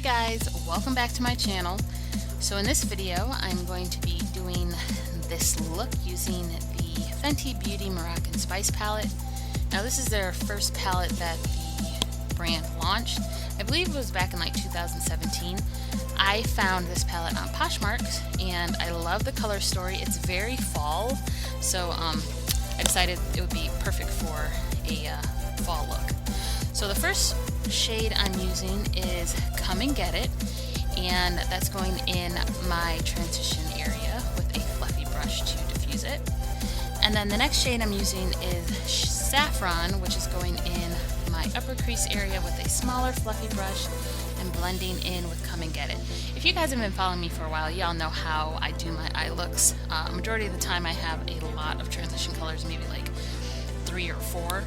guys, welcome back to my channel. So in this video I'm going to be doing this look using the Fenty Beauty Moroccan Spice palette. Now this is their first palette that the brand launched. I believe it was back in like 2017. I found this palette on Poshmark and I love the color story. It's very fall, so I decided it would be perfect for a fall look. So the first shade I'm using is Come and Get It, and that's going in my transition area with a fluffy brush to diffuse it. And then the next shade I'm using is Saffron, which is going in my upper crease area with a smaller fluffy brush and blending in with Come and Get It. If you guys have been following me for a while, y'all know how I do my eye looks. Majority of the time I have a lot of transition colors, maybe like 3 or 4.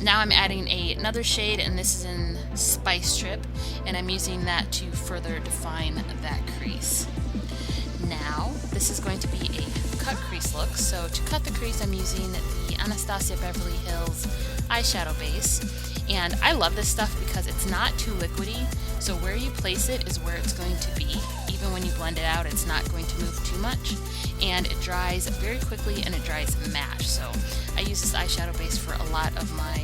Now I'm adding another shade, and this is in Spice Strip, and I'm using that to further define that crease. Now this is going to be a cut crease look, so to cut the crease I'm using the Anastasia Beverly Hills eyeshadow base, and I love this stuff because it's not too liquidy, so where you place it is where it's going to be. Even when you blend it out, it's not going to move too much, and it dries very quickly and it dries matte. So I use this eyeshadow base for a lot of my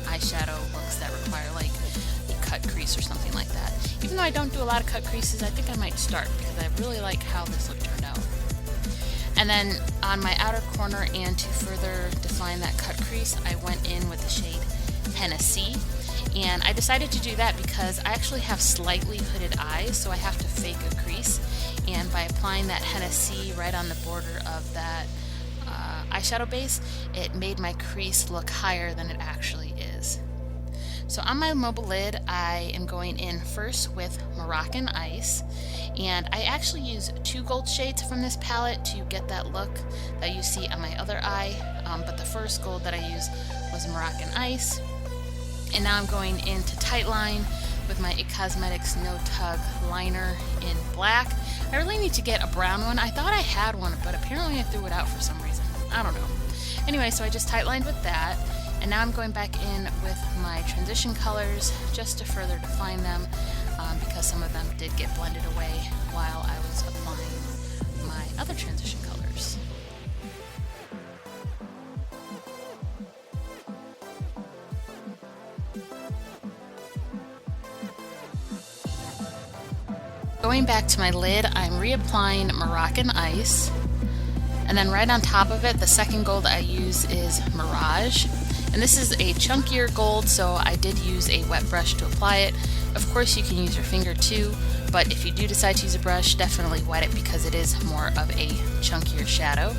eyeshadow looks that require like a cut crease or something like that. Even though I don't do a lot of cut creases, I think I might start because I really like how this look turned out. And then on my outer corner, and to further define that cut crease, I went in with the shade Hennessy. And I decided to do that because I actually have slightly hooded eyes, so I have to fake a crease. And by applying that Hennessy right on the border of that eyeshadow base, it made my crease look higher than it actually is. So on my mobile lid, I am going in first with Moroccan Ice, and I actually use 2 gold shades from this palette to get that look that you see on my other eye, but the first gold that I used was Moroccan Ice. And now I'm going into Tight Line with my IT Cosmetics No Tug liner in black. I really need to get a brown one. I thought I had one, but apparently I threw it out for some reason. I don't know. Anyway, so I just tight lined with that, and now I'm going back in with my transition colors just to further define them, because some of them did get blended away while I was applying my other transition colors. Going back to my lid, I'm reapplying Moroccan Ice, and then right on top of it, the second gold I use is Mirage, and this is a chunkier gold, so I did use a wet brush to apply it. Of course you can use your finger too, but if you do decide to use a brush, definitely wet it because it is more of a chunkier shadow.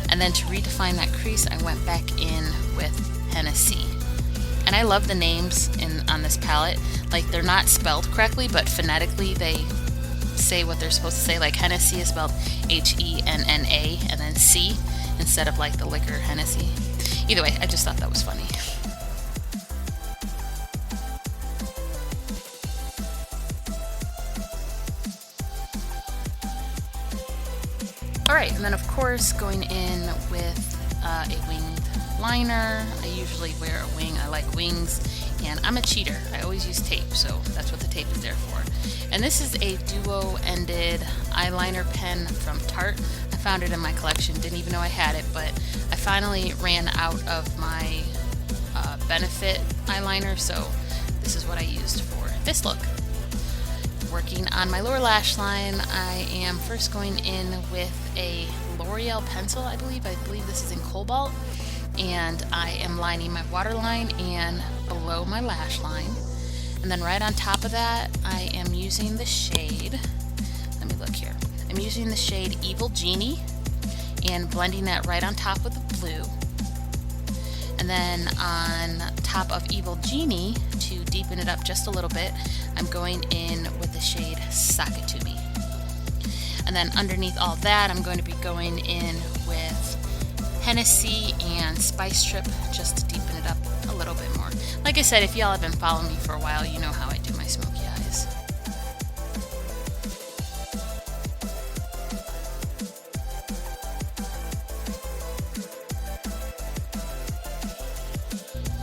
And then to redefine that crease, I went back in with Hennessy. And I love the names on this palette. Like, they're not spelled correctly, but phonetically they say what they're supposed to say. Like Hennessy is spelled H-E-N-N-A and then C instead of like the liquor Hennessy. Either way, I just thought that was funny. Alright, and then of course going in with a winged liner. I usually wear a wing. I like wings, and I'm a cheater. I always use tape, so that's what the tape is there for. And this is a duo-ended eyeliner pen from Tarte. I found it in my collection, didn't even know I had it, but I finally ran out of my Benefit eyeliner, so this is what I used for this look. Working on my lower lash line, I am first going in with a L'Oreal pencil, I believe this is in Cobalt, and I am lining my waterline and below my lash line. And then right on top of that, I am using the shade, let me look here, I'm using the shade Evil Genie and blending that right on top of the blue. And then on top of Evil Genie, to deepen it up just a little bit, I'm going in with the shade Sakatumi. And then underneath all that, I'm going to be going in with Hennessy and Spice Strip just to deepen it up a little bit more. Like I said, if y'all have been following me for a while, you know how I do my smoky eyes.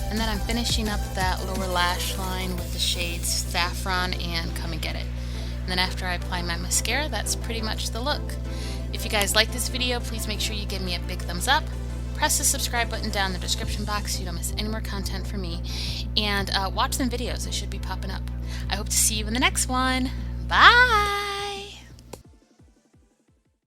And then I'm finishing up that lower lash line with the shades Saffron and Come and Get It. And then after I apply my mascara, that's pretty much the look. If you guys like this video, please make sure you give me a big thumbs up. Press the subscribe button down in the description box so you don't miss any more content from me. And watch some videos. They should be popping up. I hope to see you in the next one. Bye!